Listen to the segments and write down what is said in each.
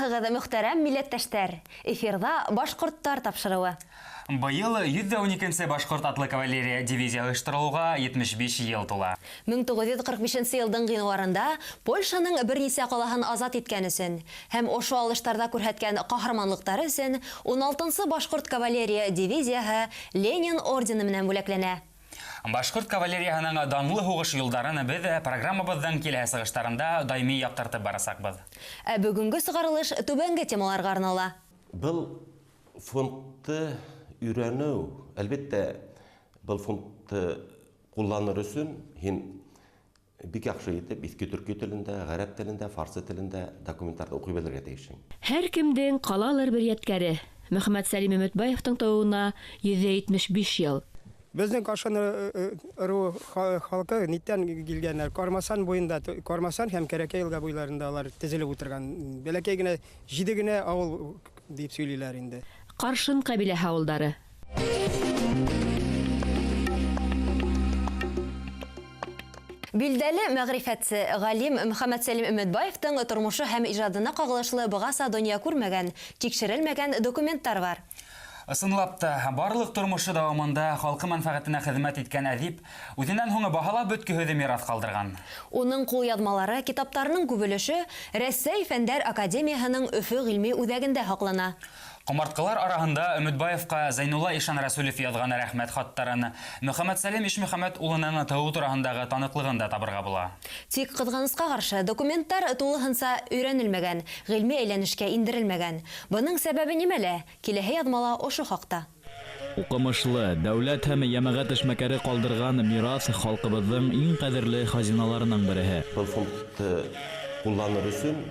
Саламатсызбыгыз, мөхтәрәм милләттәштәр. Эфирда башкорттар тапшыруы. Быел 112-нче башкорт атлы кавалерия дивизия оештырылуга 75 ел тула. 1945 елдың гыйнварында Польшаның бернисә калаһын азат иткән өчен һәм ошо алыштарда күрһәткән каһарманлыктары өчен 16-нчы башкорт кавалерия дивизияһы Ленин ордены менән бүләкләнә. Башкорт кавалерияһының данлы һугыш юлдарын без программабыздан киләсе сыгыштарында даими яктыртып барасакбыз. Бүгенге сыгарылыш түбәнге темаларга арнала. Был фондты үйрәнү, әлбәттә, был фондты кулланыр өчен бик яхшы итеп иске төрки телендә, гарәп телендә, фарсы телендә документларда укый белергә тиешең. Һәр кемдең калалар бер ядкәре. Мөхәммәд Сәлим Өметбаевтың тууына 175 ел. Безнең Кашан халкы ниттән килгәннәр? Кармасан буенда, Кармасан һәм Кәрәкәй елга буйларында алар тезелеп утырган. Бәләкәй генә, 7 генә авыл дип сөйлиләр инде. Каршын кабиләһе авылдары. Билдәле мәгърифәтче галим Мөхәммәд Сәлим Өметбаевтың тормышы һәм иҗадына кагылышлы быгаса дөнья күрмәгән, тикшерелмәгән документлар бар. Ысынлап та, барлык тормышы дәвамында халкы мәнфәгатенә хезмәт иткән әдип үзеннән һуң баһалап бөткеһеҙ мирас калдырган. Уның кулъяҙмалары, китаптарының күп өлеше Рәсәй Фәндәр академияһының Өфө гыйльми үҙәгендә һаҡлана. Ҡомартҡылар араһында Өметбаевҡа Зайнулла Ишан Рәсүлев яҙған рәхмәт хаттарын, Мөхәммәд Сәлим Ишмөхәмәт улының тыуы тураһындағы таныҡлығын да табырға була. Тик ҡыҙғанысҡа ҡаршы, документтар тулыһынса өйрәнелмәгән, ғилми әйләнешкә индерелмәгән. Бының сәбәбе нимәлә? Киләһе яҙмала ошо хаҡта. Уҡымышлы, дәүләт һәм йәмәғәт эшмәкәре ҡалдырған мирас халҡыбыҙҙың иң ҡәҙерле хазиналарының береһе. Был фондты кулланыр өсөн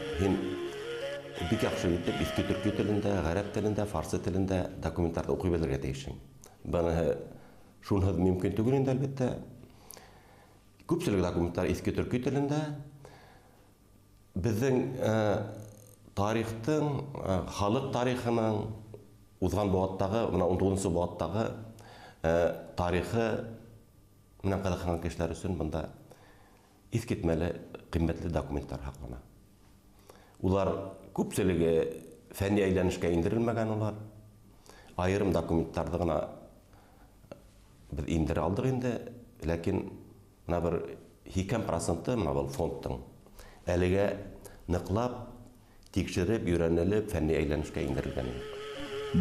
бик яхшы итеп иске төрки телендә, гарәп телендә, фарсы телендә документларда укый белергә тиешең. Быны шунһыҙ мөмкин түгел инде, әлбәттә. Күпселек документлар иске төрки телендә. Безнең тарихтың, халык тарихының узган быуаттагы, менә 19-нчы быуаттагы тарихы менән ҡыҙыҡһынған кешеләр өсөн бында иҫкетмәле, ҡиммәтле документтар һаҡлана. Улар күпселеге фәнни әйләнешкә индерелмәгән улар. Айырым документтарҙы ғына беҙ индере алдыҡ инде, ләкин мына бер 2% мына был фондтың әлегә ныҡлап, тикшереп, өйрәнелеп, фәнни әйләнешкә индерелгән.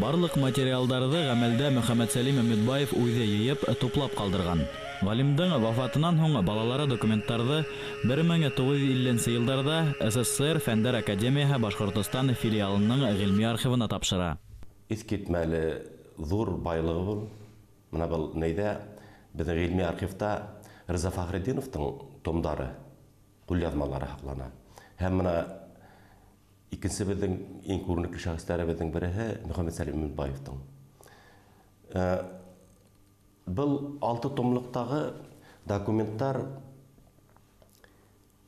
Барлык материалдарҙы ғәмәлдә Мөхәммәд Сәлим Өметбаев үҙе йыйып, туплап ҡалдырған. Ғалимдың вафатынан һуң балалары документтарҙы 1950 йылдарҙа СССР Фәндәр академияһы Башҡортостан филиалының ғилми архивына тапшыра. Иҫкетмәле ҙур байлығы был. Мына был нәйҙә беҙҙең ғилми архивта Риза Фәхретдиновтың томдары, ҡулъяҙмалары һаҡлана. Һәм мына икенсе беҙҙең иң күренекле шәхестәребеҙҙең береһе Мөхәммәд Сәлим Өметбаевтың. Был 6 томлыҡтағы документтар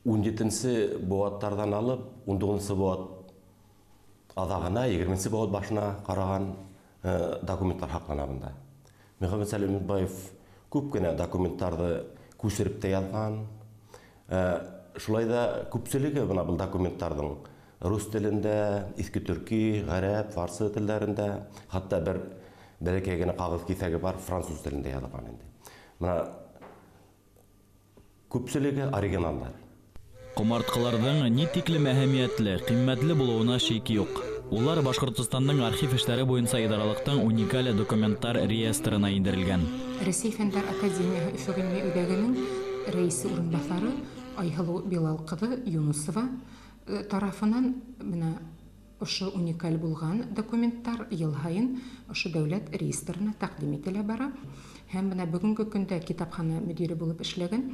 17-нче быуаттарҙан алып, 19-нчы быуат аҙағына, 20-нче быуат башына ҡараған документтар һаҡлана бында. Мөхәммәд Сәлим Өметбаев күп кенә документтарҙы күсереп тә яҙған. Шулай да күпселеге бына был документтарҙың рус телендә, иске төрки, ғәрәп, фарсы телдәрендә, хатта бер бәләкәй генә ҡағыҙ киҫәге бар, француз телендә яҙылған инде. Мына күпселеге оригиналдар. Ҡомартҡыларҙың ни тиклем әһәмиәтле, ҡиммәтле булыуына шик юҡ. Улар Башҡортостандың архив эштәре буйынса идаралыҡтың уникаль документтар реестрына индерелгән. Рәсәй Фәндәр академияһы Өфө ғилми үҙәгенең рәйесе урынбаҫары Айһылыу Билал ҡыҙы Юнусова тарафынан менә ошо уникаль булған документтар йыл һайын ошо дәүләт реестрына тәҡдим ителә бара. Һәм менә бүгенге көндә китапхана мөдире булып эшләгән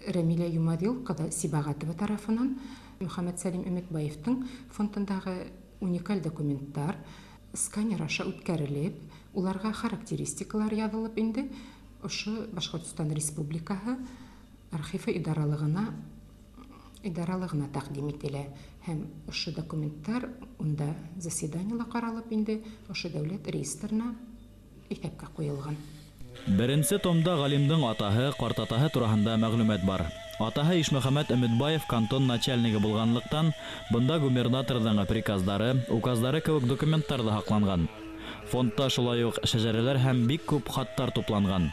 Рәмилә Юмадил ҡыҙы Сибағатова тарафынан Мөхәммәд Сәлим Өметбаевтың фондындағы уникаль документтар сканер аша үткәрелеп, уларға характеристикалар яҙылып инде ошо Башҡортостан Республикаһы архивы идаралығына тәҡдим ителә. Һәм ошо документтар унда заседаниела ҡаралып инде ошо дәүләт реестрына иҫәпкә ҡуйылған. Беренче томда галимдың атаһы, картатаһы турасында мәгълүмат бар. Атаһы Ишмөхәмәт Өмөтбаев кантон начальнигы булганлыктан, бында губернаторның приказдары, указдары кебек документтар да һакланган. Фондта шулай ук шәҗәрәләр һәм бик күп хаттар тупланган.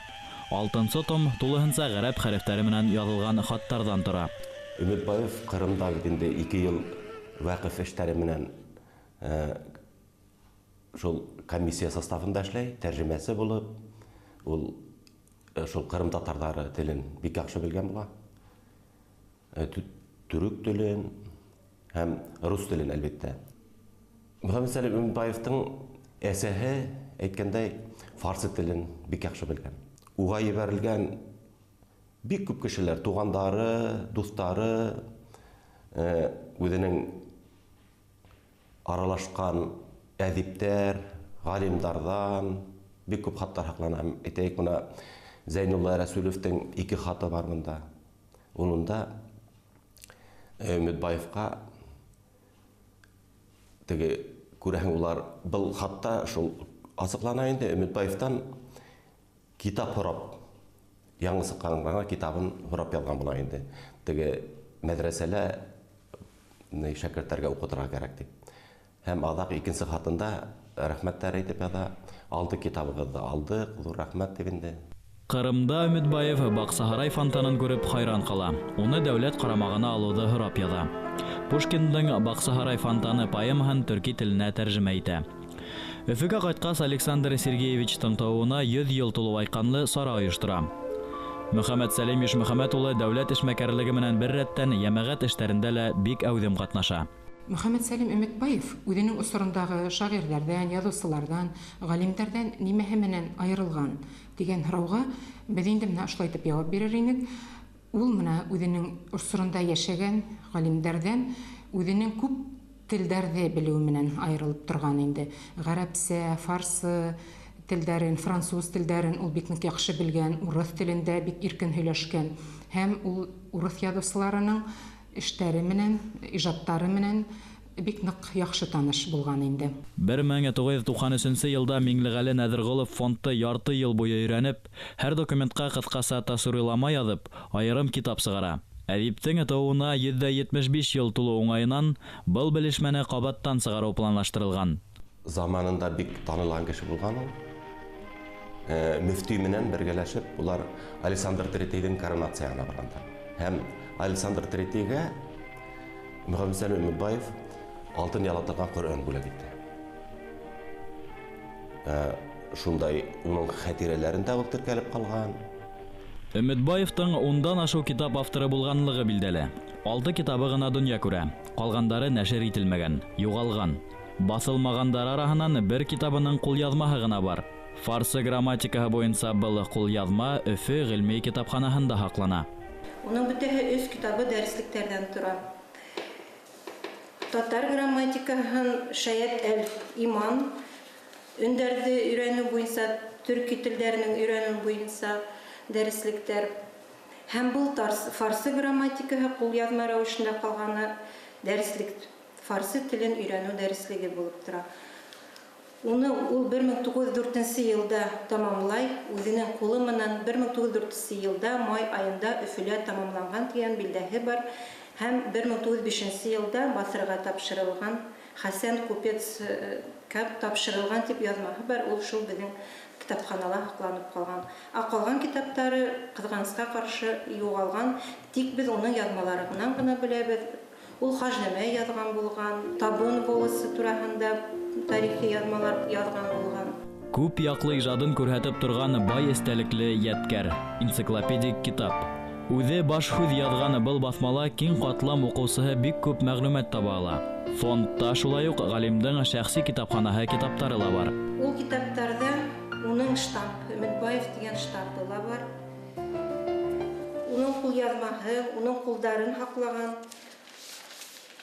6-нчы том тулыһынча гарәп хәрефтәре менән язылган хаттардан тора. Өмөтбаев Кырымда инде 2 ел вакыф эшләре менән шул комиссия составында эшләй, тәрҗемәсе булып, ул шул Кырым татарлары телен бик яхшы белгән була. Түрек телен һәм рус телен әлбәттә. Мөхәммәд Сәлим Өмөтбаевтың әсәһе әйткәндәй фарсы телен бик яхшы белгән. Уга ебәрелгән бик күп кешеләр, тугандары, дустары, үзенең аралашкан әдиптәр, галимдардан бик күп хаттар һаклана. Әйтәйек, менә Зәйнулла Рәсүлевтең 2 хаты бар монда. Унда Өмөтбаевка теге күрәһең, улар был хатта шул асыклана инде Өмөтбаевтан китап һорап, яңы сыккан китабын һорап язган була инде. Теге мәдрәсәлә шәкертләргә укытырга кирәк дип. Һәм адак 2нче хатында рәхмәтләр әйтеп яза, алды китабыгызды алдык, зур рәхмәт дип инде. Кырымда Өмөтбаев Баксаһарай фонтанын күреп хайран кала. Уны дәүләт карамагына алуды һорап яза. Пушкиндың Баксаһарай фонтаны поэмаһын төрки теленә тәрҗемә итә. Өфөгә кайткас Александр Сергеевичтың тауына 100 ел тулу айканлы сара оештыра. Мөхәммәд Сәлим Ишмөхәмәт улы дәүләт эшмәкәрлеге менән бер рәттән җәмәгать эшләрендә лә бик әүдем катнаша. Мөхәммәд Сәлим Өмөтбаев үзенең усырындагы шагыйрьләрдән, язучылардан, галимнәрдән нимәһе менән аерылган дигән һорауга без инде менә шулай итеп җавап бирер идек. Ул менә үзенең усырында яшәгән галимнәрдән үзенең күп телдәрне белү менән аерылып торган инде. Гарәпсә, фарсы телдәрен, француз телдәрен ул бик нык яхшы белгән, урыс телендә бик иркен һөйләшкән һәм ул урыс язучыларының эштәре менән, иҗаттары менән бик нык яхшы таныш булган инде. 1993 елда Миңлегали Нәҙерғолов фондты ярты ел буе өйрәнеп, һәр документка кыскаса тасвирлама язып, аерым китап сыгара. Әдиптең тууына 175 ел тулу уңайынан был белешмәне кабаттан сыгару планлаштырылган. Заманында бик танылган кеше булган ул. Мөфти менән бергәләшеп, улар Александр Третийдің коронациясына баргандар. Һәм Александр Третийгә Мөхәммәд Сәлим Өмөтбаев алтын ялатылган Коръән бүләк итте. Шундай уның хатирәләрендә ул теркәлеп калган. Өмөтбаевтың 10дан ашу китап авторы булганлыгы билдәле. 6 китабы гына дөнья күрә. Калгандары нәшер ителмәгән, югалган. Басылмагандар арасынан бер китабының кулъязмаһы гына бар. Фарсы грамматикаһы буенча был кулъязма Өфө гыйльми китапханаһында һаклана. Уның бөтәһе 3 китабы дәреслектәрдән тора. Татар грамматикаһын Шаят әл-Иман, өндәрде өйрәнү буенча, төрки телләренең өйрәнү буенча дәреслектәр. Һәм бу фарсы грамматикаһы кулъязма рәвешендә калганы дәреслек, фарсы телен өйрәнү дәреслеге булып тора. Уны ул 1904 елда тамамлай, үзенең кулы менән 1904 елда май айында Өфөлә тамамланган дигән билдәһе бар. Һәм 1905 елда басырга тапшырылган, Хәсән Купец тапшырылган дип язмаһы бар. Ул шул безнең китапханала һакланып калган. Калган китаптары кызганычка каршы югалган, тик без уның язмаларынан гына беләбез. Ул Хаҗнамә язган булган, Табын волосы турасында тарихи язмалар язган булган. Күп яклы иҗадын күрһәтеп торган бай эстәлекле ядкәр, энциклопедик китап. Үзе баш һүз язган был басмала киң катлам укучысы бик күп мәгълүмат таба ала. Фондта шулай ук галимдың шәхси китапханаһы китаптары ла бар. Ул китаптарда уның штампы, Өмөтбаев дигән штампы ла бар. Уның кулъязмаһы, уның кулдарын һаклаган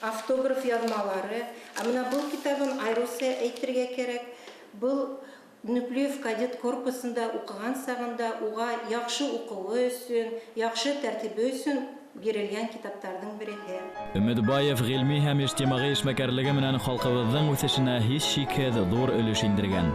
автограф язмалары. Менә бу китабын айрыса әйтергә кирәк. Бу Нуклеев кадет корпусында укыган сагында уга яхшы укуы өчен, яхшы тәртибе өчен бирелгән китаптарның береге. Өмөтбаев гыйльми һәм иҗтимагый эшмәкәрлеге менән халкыбызның үсешенә һич шикһез зур өлеш индергән.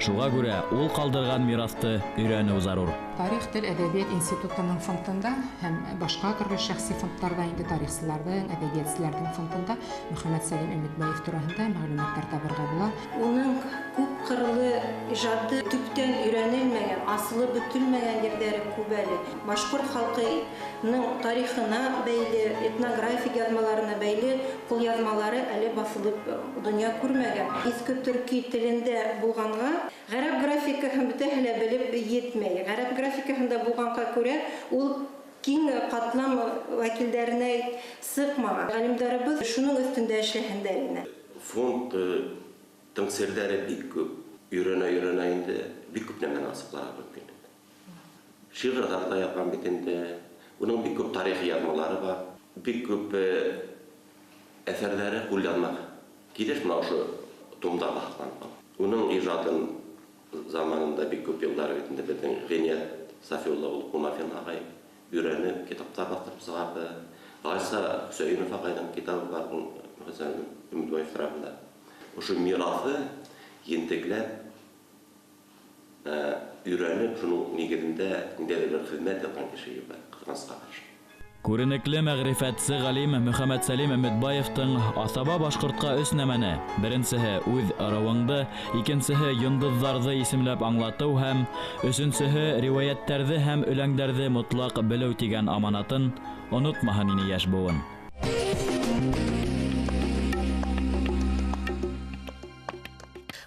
Шуңа күрә ул калдырган мирасты өйрәнү зарур. Тарих, тел, әдәбият институтының фондында һәм башка төрле шәхси фондтарда инде тарихчыларның, әдәбиятчыларның фондында Мөхәммәд Сәлим Өмөтбаев турында мәгълүматлар табарга була. Уның күп кырлы иҗаты төптән өйрәнелмәгән, асылы бөтелмәгән җирләре күп әле. Башкорт халкының тарихына бәйле, этнографик язмаларына бәйле кулъязмалары әле басылып дөнья күрмәгән. Иске төрки телендә булганга, гарәп графикаһын бөтәһелә белеп йетмәй. Гарәп графикаһында булганга күрә, ул киң катлам вәкилләренә сыкмаган. Галимдарыбыз шуның өстендә эшләһендә инде. Фонд тәңсирләре бик күп өйрәнә инде, бик күп нәмәне асыкларга мөмкин. Шигырьләрдә язган бит инде, уның бик күп тарихи язмалары бар, бик күп әсәрләре кулъязма. Килеш менә ошо томда башланган. Уның иҗатын заманында бик күп еллар үтенде безнең Гыйният Сафиулла Кумафин агай өйрәнеп китаптар бастырып чыгарды. Гайса Хөсәйнов агайның китабы бар, мәсәлән, Өмөтбаев тарафында. Ошо мирасы ентекләп өйрәнеп, шуның нигезендә ниндәйдер хезмәт яткан кеше бар, кызганычка каршы. Күренекле мәгърифәтсе галим Мөхәммәд Сәлим Өмөтбаевтың асаба башкортка өс нәмәне, беренчеһе үз ырыуыңды, икенчеһе йондызларны исемләп аңлату һәм өченчеһе риваяттәрне һәм үләңдәрне мотлак белү дигән аманатын онытмаһын ине яшь буын.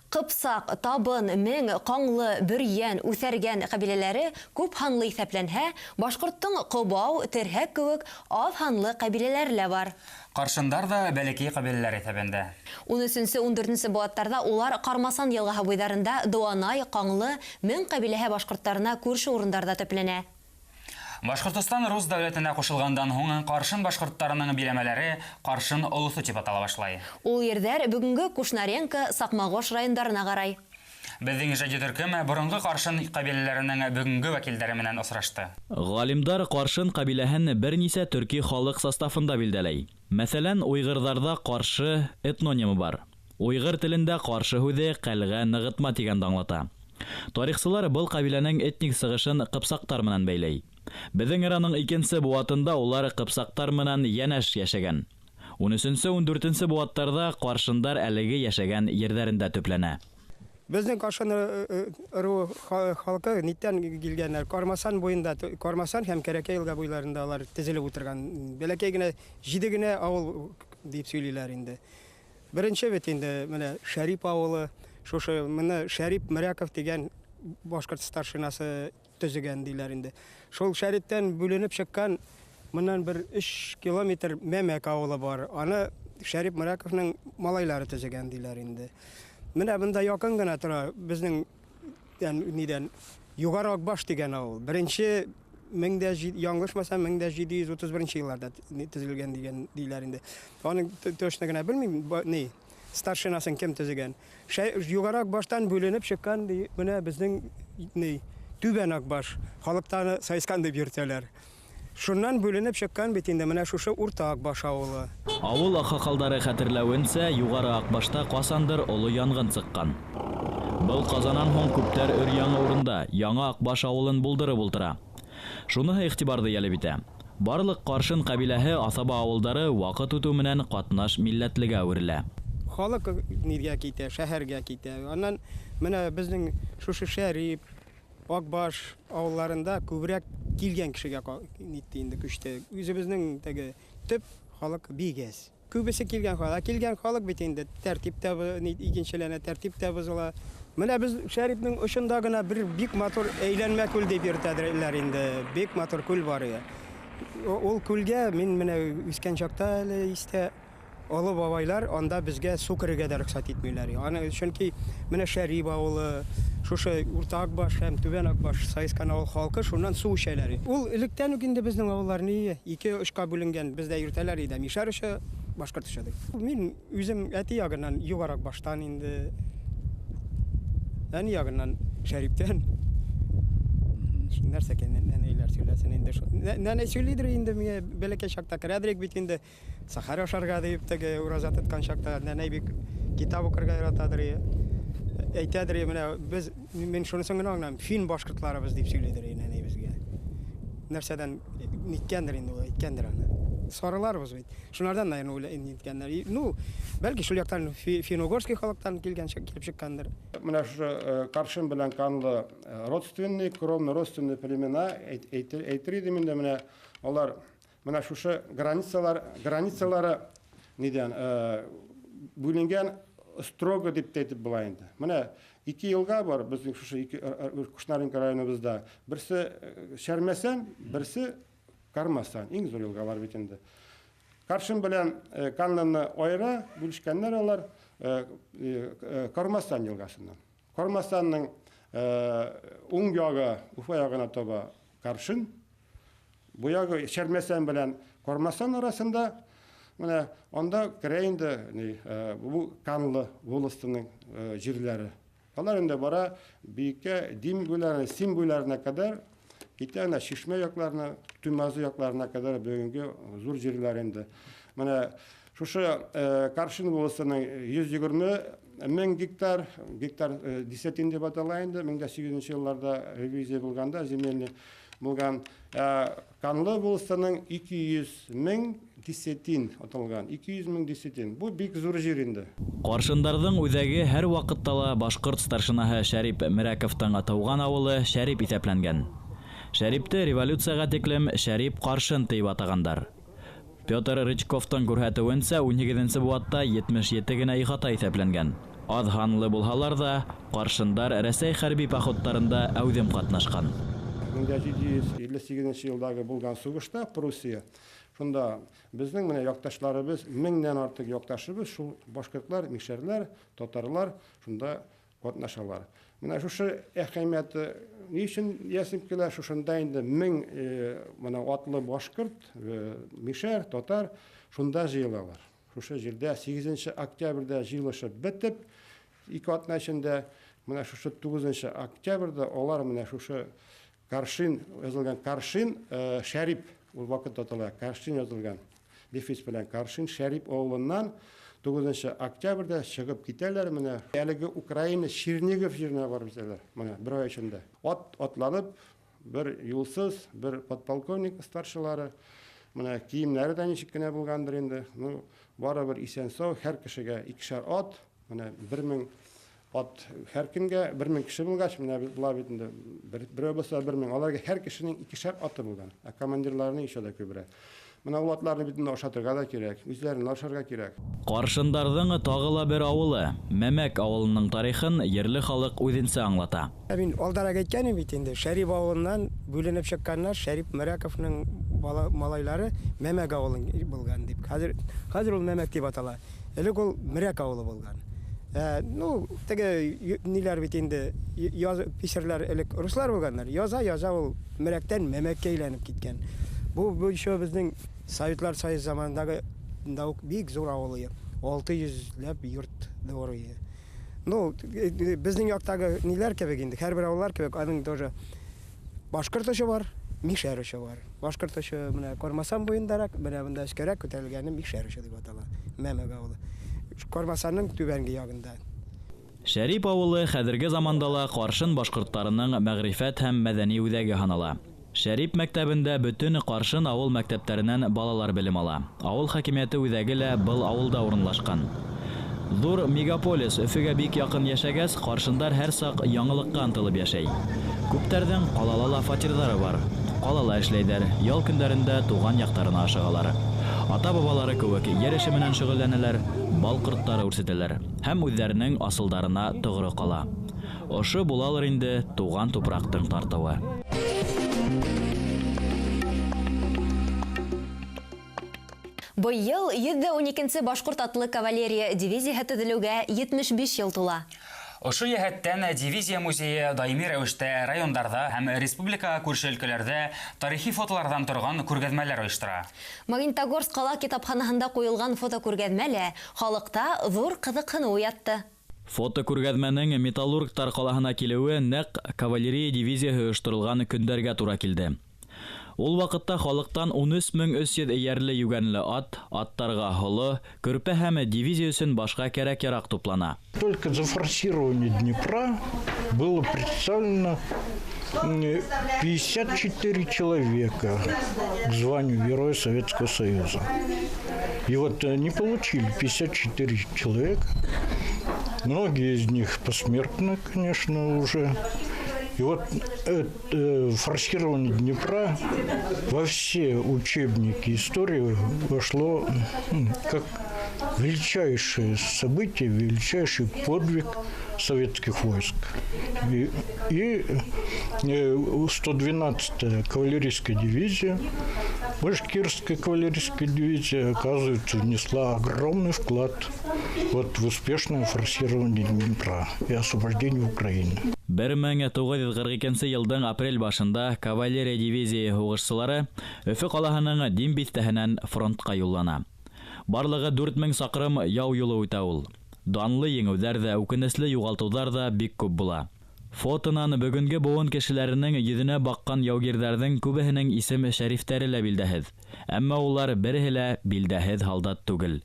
Кыпсак, Табын, Мең, Каңлы, Бөрьән, Үсәргән кабиләләре күп ханлы исәпләнһә, башкорттың Кобау, Терһәк кебек аз ханлы кабиләләре лә бар. Каршындар да бәләкәй кабиләләр исәбендә. 13-14 буаттарда улар Кармасан елгаһы буйдарында Дуанай, Каңлы, Мең кабиләһе башкортларына күрше урындарда төпләнә. Башкортстан рус дәүләтенә кушылгандан һуң Каршын башкортларының биләмәләре Каршын олысы дип атала башлай. Ул ердәр бүгенге Кушнаренко, Сакмагош районнарына карай. Безнең иҗади төркем борынгы Каршын кабиләләренең бүгенге вәкилләре менән очрашты. Галимдар Каршын кабиләһен бернисә төрки халык составында билдәләй. Мәсәлән, уйгырдарда Каршы этнонимы бар. Уйгыр телендә Каршы һүзе калгы ныгытма дигәнне аңлата. Тарихчылар был кабиләнең этник сыгышын кыпсактар менән бәйләй. Безнең эраның икенче буатында улар кыпсактар менән янәш яшәгән. 13-14 буаттарда Каршындар әлеге яшәгән ерләрендә төпләнә. Безнең Каршын халкы ниттән килгәннәр? Кармасан буенда, Кармасан һәм Кәрәкәй елга буйларында алар тезелеп утырган. Бәләкәй генә, җиде генә авыл дип сөйлиләр инде. Беренче бит инде менә Шәрип авылы, шушы менә Шәрип Мәрәков дигән башкорт старшинасы төзегән диләр инде. Шул Шәриптән бүленеп чыккан моннан 3 километр Мәмәк авылы бар. Аны Шәрип Мәрәковның малайлары төзегән диләр инде. Менә бында якын гына тора безнең нидән Югары Акбаш дигән авыл. Беренче яңлышмасам 1731 елларда төзелгән дигән диләр инде. Аның точно гына белмим, старшинасын кем төзегән. Югары Акбаштан бүленеп чыккан менә безнең Түбән Акбаш, халыктаны сайыскан дип йөртәләр. Шуннан бүленеп чыккан бит инде менә шушы Урта Акбаш авылы. Авыл ахакалдары хәтерләвенсә, Югары Акбашта касандыр олы янгын чыккан. Был казанан һоң күптәр өр-яңа урында Яңа Акбаш авылын булдырып ултыра. Шуны игътибарды ялеп итә. Барлык Каршын кабиләһе асаба авылдары вакыт үтү менән катнаш милләтлегә әверелә. Халык нигә китә, шәһәргә китә. Аннан менә безнең шушы Шәрип, Акбаш авылларында күбрәк килгән кешегә нитте инде күчте. Үзебезнең теге төп халык бигәс. Күбесе килгән халык бит инде тәртиптә икенчеләнә тәртиптә бозыла. Менә без Шәрипнең очында гына бер бик матур әйләнмә күл дип йөртәләр инде. Бик матур күл бар иде. Ул күлгә мин менә үскән чакта әле истә олы бабайлар анда безгә су керергә дә рөхсәт итмиләр. Аны чөнки менә Шәрип авылы, шушы Урта Акбаш һәм Түбән Акбаш сайыскан авыл халкы шуннан су эчәләр. Ул электән үк инде безнең авылларны 2-3 бүленгән, бездә йөртәләр иде. Мишәр эше, башкорт эше. Мин үзем әти ягыннан Югары Акбаштан инде Әни ягыннан Шәриптән. Нәрсә икән нәнәйләр сөйләсен инде шул. Нәнә сөйлидер инде миңа бәләкәй чакта керәдерек бит инде. Сахара ашарга дип теге ураза тоткан чакта нәнә бик китап укырга яратадыр. Әйтәдер менә без мин шунысын гына аңлам. Фин башкортларыбыз дип сөйләдер нәнә безгә. Нәрсәдән ниткәндер инде ул әйткәндер аны. Сарыларбыз бит. Шунардан наверное уйлый ниткәннәр. Ну, бәлки шул яктан финно-угорский халыктан килгән килеп чыккандыр. Менә шу Каршин белән канлы родственный, кровно родственный племена әйтер идем инде менә алар менә шушы границалары нидән бүленгән строго дип әйтеп була инде. Менә 2 елга бар безнең шушы Кушнаренко районыбызда. Берсе Шәрмәсән, берсе Кармасан. Иң зур елгалар бит инде. Каршин белән Канлыны айыра бүлешкәннәр алар Кармасан елгасыннан. Кармасанның уң ягы Уфа ягына таба Каршин. Бу ягы Шәрмәсән белән Кармасан арасында менә анда керәйинде бу Канлы волостының җирләре. Алар инде бара бикә Дим буйларына, Сим буйларына кадәр китәнә Шишмә якларына, Тумазы якларына кадәр бүгенге зур җирләр инде. Менә шушы Каршин волостының 120 мең гектар десятин дип атала инде 1800 елларда ревизия булганда земельный булган. Канлы волостының 200 мең десятин аталган. 200 мең десятин. Бу бик зур җир инде. Каршындардың үзәге һәр вакытта ла башкорт старшинаһы Шәрип Мираковтың атауган авылы Шәрип исәпләнгән. Шәрипте революцияга тиклем Шәрип Каршин дип атагандар. Петр Рычковтың күрһәтүенчә 12нче буатта 77 генә ихата исәпләнгән. Аз ханлы булһалар да, Каршындар Рәсәй хәрби походларында әүдем катнашкан. 1758 елдагы булган сугышта Пруссия шунда безнең менә якташларыбыз 1000дән артык якташыбыз шул башкортлар, мишәрләр, татарлар шунда катнашалар. Менә шушы әһәмияте ни өчен ясып килә шушында инде 1000 менә атлы башкорт, мишәр, татар шунда җыелалар. Шушы җирдә 8 октябрьдә җыелышып бетеп, 2 атна эчендә менә шушы 9 октябрьдә алар менә шушы Каршин язылган Каршин Шәрип ул вакытта атала Каршин язылган. Дефис белән Каршин Шәрип авылыннан 9 октябрьдә чыгып китәләр менә. Әлеге Украина Чернигов җиренә барып җитәләр. Менә бер ай эчендә. Атланып бер юлсыз, бер подполковник старшылары менә киемнәре дә ничек кенә булгандыр инде. Ну, барыбер исән-сау һәр кешегә 2 ат, менә 1000 ат һәр кемгә 1000 кеше булгач, менә була бит инде. Берәү булса 1000, аларга һәр кешенең 2 аты булган. Командирларның ишә дә күбрәк. Менә ул атларны бит инде ашатырга да кирәк, үзләрен ашарга кирәк. Каршындардың тагы ла бер авылы, Мәмәк авылының тарихын ерле халык үзенчә аңлата. Мин алдарак әйткәнем бит инде, Шәрип авылыннан бүленеп чыкканнар, Шәрип Мираковның малайлары Мәмәк авылын булган дип. Хәзер ул Мәмәк дип атала. Элек ул Мирак авылы булган. Ну, теге ниләр бит инде, писерләр элек руслар булганнар. Яза ул Мирактан Мәмәккә әйләнеп киткән. Бу шо безнең Советлар Союз заманындагы бик зур авылы. 600ләп йорт дорые. Ну, безнең яктагы ниләр кебек инде, һәрбер авыллар кебек, аның тоже башкортча бар, мишәрчә бар. Башкортча менә Кармасан буендарак, менә монда эскәрәк күтәрелгәне мишәрчә дип атала. Мәмәк авылы. Кармасанның түбәнге ягында. Шәрип авылы хәзерге заманда ла Каршын башкортларының мәгърифәт һәм мәдәни үзәге һанала. Шәрип мәктәбендә бөтен Каршын авыл мәктәпләреннән балалар белем ала. Авыл хакимияте үзәге лә был авылда урынлашкан. Зур мегаполис Өфөгә бик якын яшәгәс, Каршындар һәр сак яңалыкка ынтылып яшәй. Күптәрдән калалала фатирлары бар. Калала эшләйдәр, ял көндәрендә туган яктарына ашыгалар. Ата-бабалары кебек йәр эше менән шөгыльләнәләр, бал кортлары үрсетәләр һәм үзләренең асылдарына тугры кала. Ошы булалар инде туган тупрактың тартуы. Быел 112-нче башкорт атлы кавалерия дивизияһы төзелүгә 75 ел тула. Ошы яһәттән дивизия музее даими рәвештә райондарда һәм республикага күрше өлкәләрдә тарихи фотолардан торган күргәзмәләр оештыра. Магнитогорск кала китапханаһында куелган фотокүргәзмәле халыкта зур кызыксыну уятты. Фото күргәҙмәнең Металлургтар ҡалаһына килеүе нәҡ кавалерия дивизияһы ойоштырылған көндәргә тура килде. Ул ваҡытта халыҡтан 13,300 эйәрле йүгәнле ат, аттарға һоло, көрпә һәм дивизия өсөн башҡа кәрәк-яраҡ туплана. Только за форсирование Днепра было представлено 54 человека к званию Героя Советского Союза. И вот они получили 54 человека. Многие из них посмертно, конечно, уже. И вот форсирование Днепра во все учебники истории вошло как величайшее событие, величайший подвиг советских войск. И 112-я кавалерийская дивизия, Башкирская кавалерийская дивизия, оказывается, внесла огромный вклад в успешное форсирование Днепра и освобождение Украины. 1942 йылдың апрель башында кавалерия дивизия һугышсылары Өфө ҡалаһының Дим биҫтәһенән фронтҡа юллана. Барлығы 4000 саҡрым яу юлы үтә ул. Данлы еңеүҙәр ҙә, үкенесле юғалтыуҙар ҙа бик күп була. Фотонан бөгөнгө быуын кешеләренең йөҙөнә баҡҡан яугирҙәрҙең күбеһенең исем шәрифтәре лә билдәһеҙ. Әммә улар береһе лә билдәһеҙ һалдат түгел.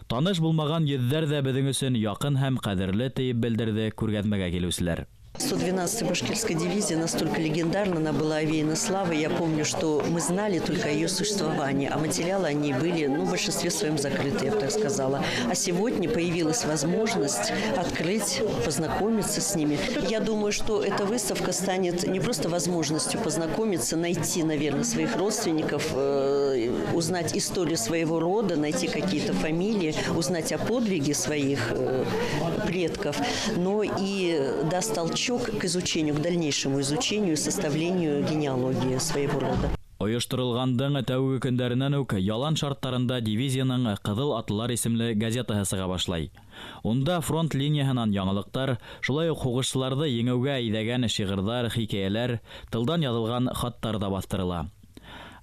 Таныш булмаған йөҙҙәр ҙә беҙҙең өсөн яҡын һәм ҡәҙерле тиеп белдерҙе күргәҙмәгә килеүселәр. 112-я башкирская дивизия настолько легендарна, она была овеяна славой. Я помню, что мы знали только о ее существовании, а материалы они были, в большинстве своем закрыты, я бы так сказала. А сегодня появилась возможность открыть, познакомиться с ними. Я думаю, что эта выставка станет не просто возможностью познакомиться, найти, наверное, своих родственников, узнать историю своего рода, найти какие-то фамилии, узнать о подвиге своих предков, но и даст толчок к изучению, к дальнейшему изучению и составлению генеалогии своего рода. Ойоштырылғандың тәүге көндәренән үк ялан шарттарында дивизияның «Ҡыҙыл атлар» исемле газетаһы сыға башлай. Унда фронт линияһынан яңылыҡтар, шулай уҡ һуғышсыларҙы еңеүгә иҙәгән шиғырҙар, хикәйәләр, тылдан яҙылған хаттар да баҫтырыла.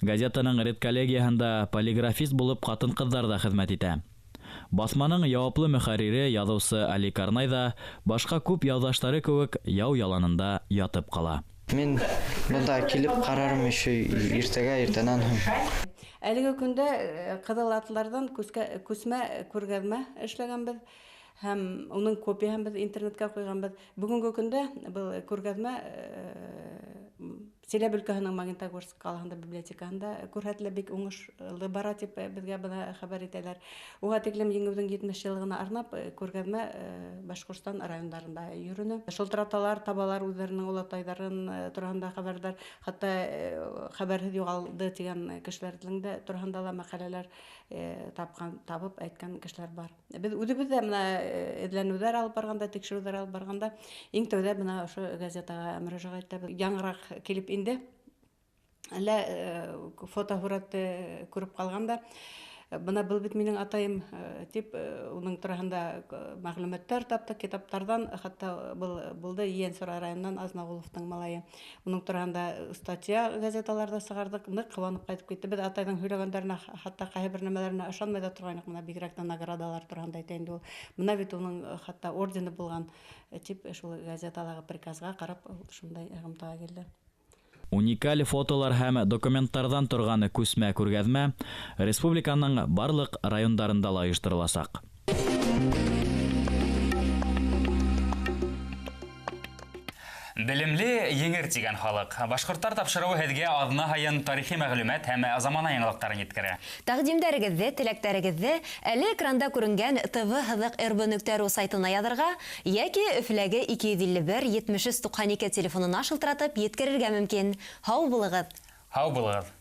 Газетаның редколлегияһында полиграфист булып ҡатын-ҡыҙҙар да хеҙмәт итә. Басманың яуаплы мөхәррире, яҙыусы Али Карнай да башҡа күп яуҙаштары кеүек яу яланында ятып ҡала. Мин бында килеп ҡарарым иртәгә, иртәнән һуң. Әлеге көндә Ҡыҙыл атларҙан күсмә күргәҙмә эшләгәнбеҙ һәм уның копияһын беҙ интернетка ҡуйғанбыҙ. Бүгенге көндә был күргәҙмә Силәбе өлкәһенең Магнитогорск ҡалаһында библиотекаһында күрһәтелә, бик уңышлы бара тип беҙгә бына хәбәр итәләр. Уға тиклем еңеүҙең 70 йылығына арнап күргәҙмә Башҡортостан райондарында йөрөнө. Шылтыраталар, табалар үҙҙәренең олатайҙарын тураһында хәбәрҙәр, хатта хәбәрһеҙ юғалды тигән кешеләрҙең дә тураһында ла мәҡәләләр табып әйткән кешеләр бар. Беҙ үҙебеҙ дә бына эҙләнеүҙәр алып барғанда, тикшереүҙәр алып барғанда, иң тәүҙә бына ошо газетаға мөрәжәғәт итәбеҙ. Яңыраҡ килеп инде, әллә фотоһүрәтте күреп ҡалғанда, бына был бит минең атайым тип, уның тураһында мәғлүмәттәр таптык, китаптардан, хатта булды Йенсура районынан Азнағоловтың малайы. Уның тураһында статья газеталарда сығардык, ныҡ ҡыуанып ҡайтып китте. Беҙ атайҙың һөйләгәндәренә, хатта ҡайһы бер нәмәләренә ышанмай да торғайныҡ, бына бигерәк тә наградалар тураһында әйтә инде ул. Бына бит уның хатта ордены булған тип, шул газеталағы приказға ҡарап, шундай ығымтаға килде. Уникаль фотолар һәм документтарҙан торған күсмә күргәҙмә республиканың барлыҡ райондарында ла ойоштороласаҡ. Белемле еңер тигән халыҡ. Башҡорттар тапшырыуы һеҙгә аҙна һайын тарихи мәғлүмәт һәм замана яңылыҡтарын еткерә. Тәҡдимдәрегеҙҙе, теләктәрегеҙҙе әле экранда күренгән tv-rb.ru сайтына яҙырға йәки Өфөләге 251 73 92 телефонына шылтыратып еткерергә мөмкин. Һау булығыҙ! Һау булығыҙ!